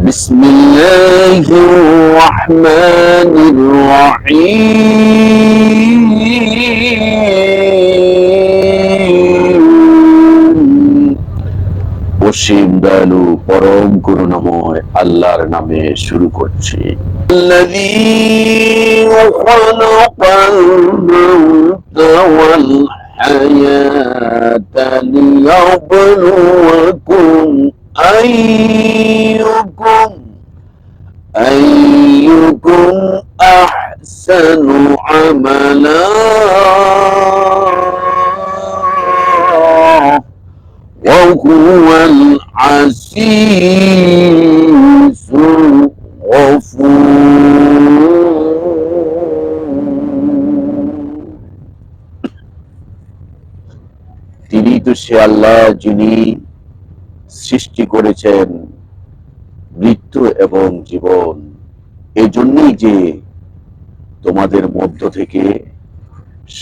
بسم الله الرحمن الرحيم অসীম দয়ালু পরম করুণাময় আল্লাহর নামে শুরু করছি। الذي خلق الموت والحياة ليبلوكم أيكم أحسن عملا وهو العزيز الغفور। তিনি তো সে আল্লাহ যিনি সৃষ্টি করেছেন মৃত্যু এবং জীবন, এই জন্যই যে তোমাদের মধ্য থেকে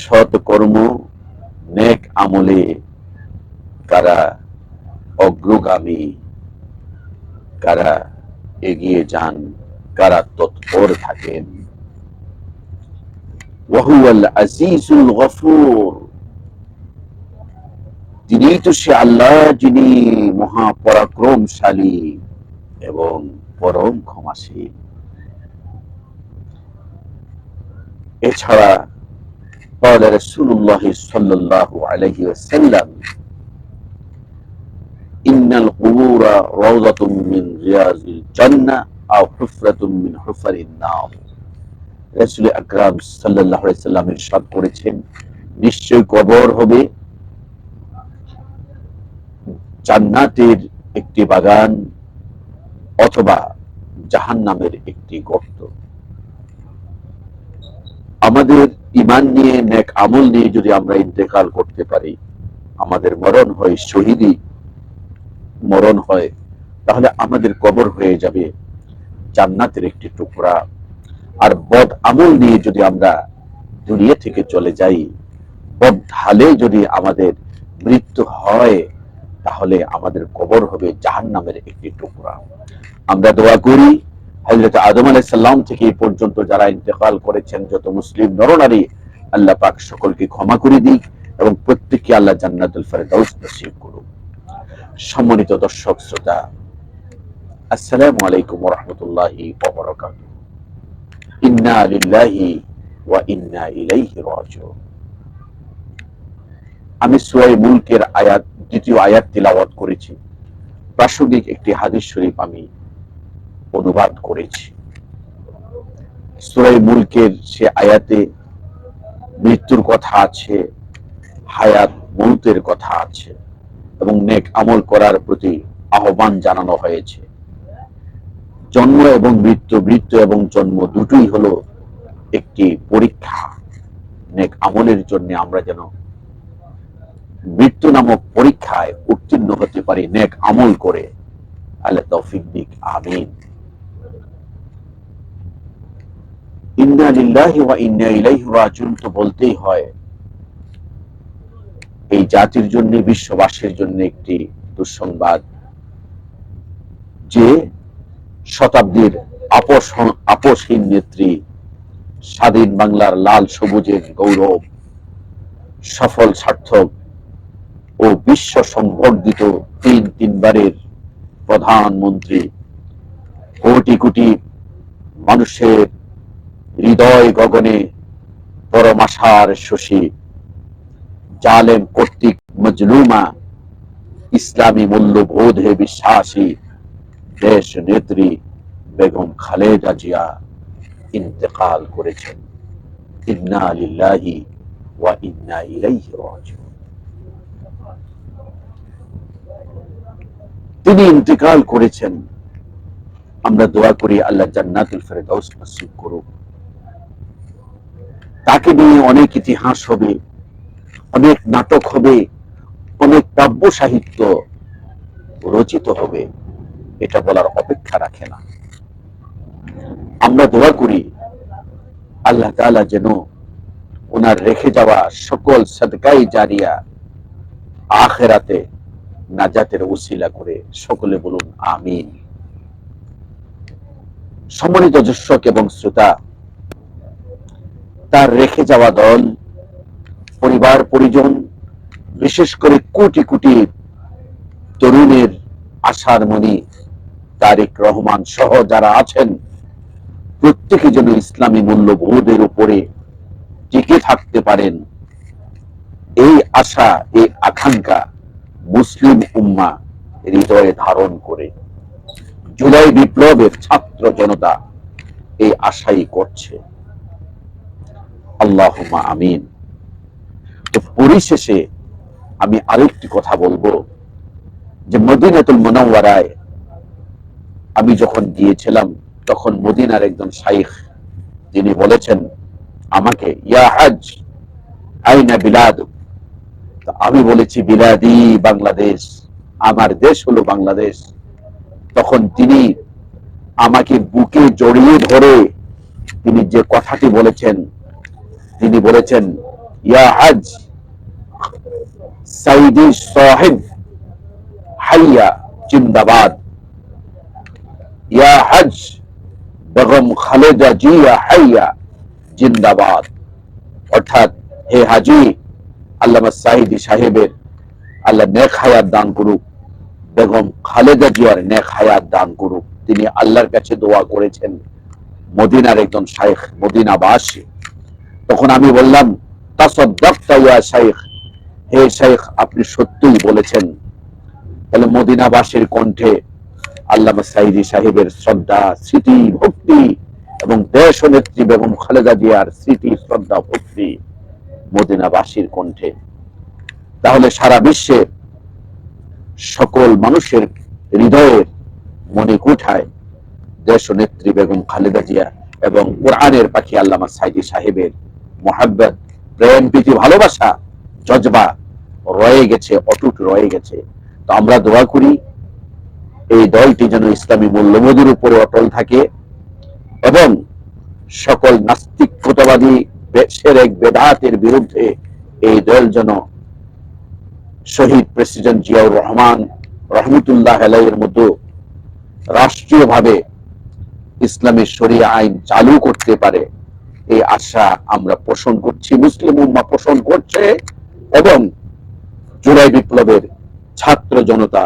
সৎকর্ম নেক আমলে কারা অগ্রগামী, কারা এগিয়ে যান, কারা তৎপর থাকেন। ওয়াহুয়াল আজিজুল গফুর, তিনি তো সে আল্লাহ যিনি মহাপরাক্রমশালী এবং পরম ক্ষমাশীল। এছাড়া قال رسول الله صلى الله عليه وسلم إن القبور روضة من رياض الجنة أو حفرة من حفر النار। রাসূল আকরাম সাল্লাল্লাহু আলাইহি সাল্লাম ইরশাদ করেছেন, নিশ্চয় কবর হবে জান্নাতের একটি বাগান অথবা জাহান্নামের একটি গর্ত। আমাদের ঈমান নিয়ে নেক আমল নিয়ে যদি আমরা ইন্তেকাল করতে পারি, আমাদের মরণ হয় শহীদি মরণ হয়, তাহলে আমাদের কবর হয়ে যাবে জান্নাতের একটি টুকরা। আর বদ আমল নিয়ে যদি আমরা দুনিয়া থেকে চলে যাই, বদ হালে যদি আমাদের মৃত্যু হয়, তাহলে আমাদের কবর হবে জাহান্নামের একটি টুকরা। আমরা দোয়া করি হযরত আদম আলাইহিস সালাম থেকে এই পর্যন্ত যারা ইন্তেকাল করেছেন, যত মুসলিম নরনারী, আল্লাহ পাক সকলকে ক্ষমা করে দিক এবং প্রত্যেককে আল্লাহ জান্নাতুল ফেরদাউস নসিব করুন। সম্মানিত দর্শক শ্রোতা, আসসালামু আলাইকুম ওয়া রাহমাতুল্লাহি ওয়া বারাকাতুহু। ইন্না লিল্লাহি ওয়া ইন্না ইলাইহি রাজিউন। আমি সূরা মুলকের দ্বিতীয় আয়াত তিলাওয়াত করেছি। প্রাসঙ্গিক একটি হাদিস শরীফ আমি অনুবাদ করেছি। সূরা মুলকের সে আয়াতে মৃত্যুর কথা আছে, হায়াত মৌতের কথা আছে এবং নেক আমল করার প্রতি আহ্বান জানানো হয়েছে। জন্ম এবং মৃত্যু, মৃত্যু এবং জন্ম দুটোই হলো একটি পরীক্ষা। নেক আমলের জন্য আমরা যেন মৃত্যু নামক পরীক্ষায় উত্তীর্ণ হতে পারি নেক আমল করে। আল্লাহ তৌফিক দিক, আমিন। ইন্না লিল্লাহি ওয়া ইন্না ইলাইহি রাজিউন তো বলতেই হয়। এই জাতির জন্য, বিশ্ববাসীর জন্য একটি দুঃসংবাদ যে শতাব্দীর আপসহীন নেত্রী, স্বাধীন বাংলার লাল সবুজের গৌরব, সফল সার্থক ও বিশ্ব সংবর্ধিত তিনবারের প্রধানমন্ত্রী, কোটি কোটি মানুষের হৃদয় গগনে পরম আশার শশী, জালেম কর্তৃক মজলুমা, ইসলামী মূল্যবোধে বিশ্বাসী দেশ নেত্রী বেগম খালেদা জিয়া ইন্তেকাল করেছেন। ইন্না লিল্লাহি ওয়া ইন্না ইলাইহি রাজিউন। তিনি ইন্তেকাল করেছেন। আমরা দোয়া করি আল্লাহ জান্নাতুল ফেরদাউস নসিব করুক। তাকে নিয়ে অনেক ইতিহাস হবে, অনেক নাটক হবে, অনেক কাব্য সাহিত্য রচিত হবে, এটা বলার অপেক্ষা রাখে না। আমরা দোয়া করি আল্লাহ তাআলা যেন ওনার রেখে যাওয়া সকল সাদকায়ে জারিয়া আখিরাতে নাজাতের উসিলা করে। সকলে বলুন আমিন। সম্মানিত দর্শক এবং শ্রোতা, তার রেখে যাওয়া দল, পরিবার পরিজন, বিশেষ করে কোটি কোটি তরুণের আশার মণি তারেক রহমান সহ যারা আছেন, প্রত্যেকে যেন ইসলামী মূল্যবোধের উপরে টিকে থাকতে পারেন, এই আশা, এই আকাঙ্ক্ষা মুসলিম উম্মাহ হৃদয়ে ধারণ করে জুলাই বিপ্লবের ছাত্র জনতা এই আশাই করছে। আল্লাহুম্মা আমিন। তো পরিশেষে আমি আরেকটি কথা বলবো যে মদিনাতুল মুনাওয়ারায় আমি যখন গিয়েছিলাম, তখন মদিনার একজন শাইখ তিনি বলেছেন আমাকে, ইয়া হাজ আইনা বিলাদ। আমি বলেছি বিলাদি বাংলাদেশ, আমার দেশ হলো বাংলাদেশ। তখন তিনি আমাকে বুকে জড়িয়ে ধরে তিনি যে কথাটি বলেছেন, তিনি বলেছেন, ইয়া হাজ সাইদি সাহেব হাইয়া জিন্দাবাদ, ইয়া হাজ বেগম খালেদা জিয়া হাইয়া জিন্দাবাদ। অর্থাৎ হে হাজি, আল্লামা সাইদি সাহেবের আল্লাহ নেক হায়াত দান করুক, বেগম খালেদা জিয়ার নেক হায়াত দান করুক। তিনি আল্লাহর কাছে দোয়া করেছেন, মদিনার একজন শাইখ, মদিনাবাসী। তখন আমি বললাম, তাসাদ্দাকতা ইয়া শাইখ, হে শাইখ আপনি সত্যই বলেছেন। তাহলে মদিনাবাসীর কণ্ঠে আল্লামা সাইদি সাহেবের শ্রদ্ধা, স্মৃতি, ভক্তি এবং দেশ নেত্রী বেগম খালেদা জিয়ার স্মৃতি, শ্রদ্ধা, ভক্তি মদিনাবাসীর কণ্ঠে। তাহলে সারা বিশ্বের সকল মানুষের হৃদয়ের মনে কুঠায় দেশ নেত্রী বেগম খালেদা জিয়া এবং কোরআনের পাখি আল্লামা সাইদি সাহেবের মোহাব্বত, প্রেম, প্রীতি, ভালোবাসা, জজবা রয়ে গেছে, অটুট রয়ে গেছে। তো আমরা দোয়া করি এই দলটি যেন ইসলামী মূল্যবোধের উপরে অটল থাকে এবং সকল নাস্তিকতাবাদী শিরক বেদাতের বিরুদ্ধে এই দল যেন শহীদ প্রেসিডেন্ট জিয়াউর রহমান রহমতুল্লাহ আলাইহির মতো রাষ্ট্রীয়ভাবে ইসলামী শরিয়া আইন চালু করতে পারে, এই আশা আমরা পোষণ করছি, মুসলিম উম্মাহ পোষণ করছে এবং জুলাই বিপ্লবের ছাত্র জনতা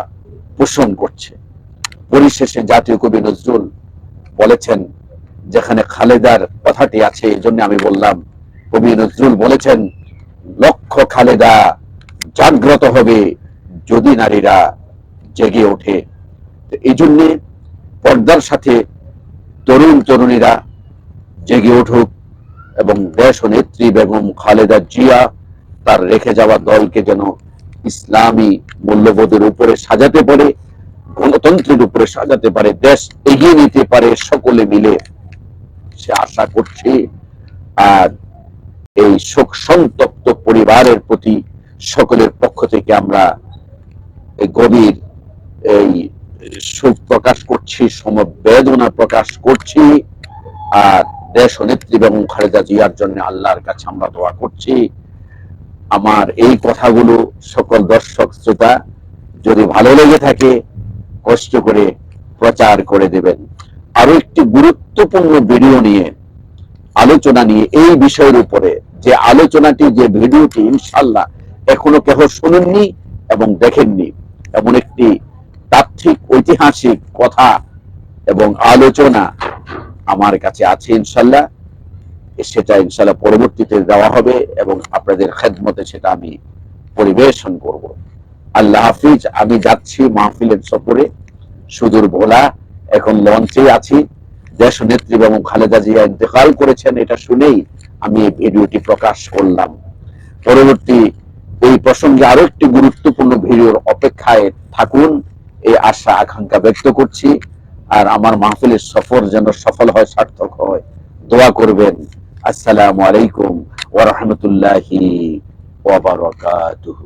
পোষণ করছে। পরিশেষে জাতীয় কবি নজরুল বলেছেন, যেখানে খালেদার কথাটি আছে এই জন্য আমি বললাম, কবি নজরুল বলেছেন, লক্ষ খালেদা জাগ্রত হবে যদি নারীরা জেগে ওঠে। এই জন্যে পর্দার সাথে তরুণ তরুণীরা জেগে উঠুক এবং দেশ নেত্রী বেগম খালেদা জিয়া তার রেখে যাওয়া দলকে যেন ইসলামী মূল্যবোধের উপরে সাজাতে পারে, গণতন্ত্রের উপরে সাজাতে পারে, দেশ এগিয়ে নিতে পারে সকলে মিলে, সে আশা করছি। আর এই শোক সন্তপ্ত পরিবারের প্রতি সকলের পক্ষ থেকে আমরা গভীর এই শোক প্রকাশ করছি, সমবেদনা প্রকাশ করছি। আর দেশ নেত্রী বেগম খালেদা জিয়ার জন্য আল্লাহর কাছে আমরা দোয়া করছি। আমার এই কথাগুলো সকল দর্শক শ্রোতা যদি ভালো লেগে থাকে কষ্ট করে প্রচার করে দেবেন। আরো একটি গুরুত্বপূর্ণ ভিডিও নিয়ে, আলোচনা নিয়ে, এই বিষয়ের উপরে যে আলোচনাটি, যে ভিডিওটি ইনশাআল্লাহ এখনো কেহ শুনেননি এবং দেখেননি, এমন একটি তাত্ত্বিক ঐতিহাসিক কথা এবং আলোচনা আমার কাছে আছে ইনশাআল্লাহ। সেটা ইনশাআল্লাহ পরবর্তীতে দেওয়া হবে এবং আপনাদের খেদমতে সেটা আমি পরিবেশন করব। আল্লাহ হাফিজ। আমি যাচ্ছি মাহফিলের সফরে, সুদূর ভোলা, এখন লঞ্চে আছি। দেশ নেত্রী বেগম খালেদা জিয়া ইন্তেকাল করেছেন, এটা শুনেই আমি এই ভিডিওটি প্রকাশ করলাম। পরবর্তী এই প্রসঙ্গে আরো একটি গুরুত্বপূর্ণ ভিডিওর অপেক্ষায় থাকুন, এই আশা আকাঙ্ক্ষা ব্যক্ত করছি। আর আমার মাহফিলের সফর যেন সফল হয়, সার্থক হয়, দোয়া করবেন। আসসালামু আলাইকুম ওয়া রাহমাতুল্লাহি ওয়া বারাকাতুহু।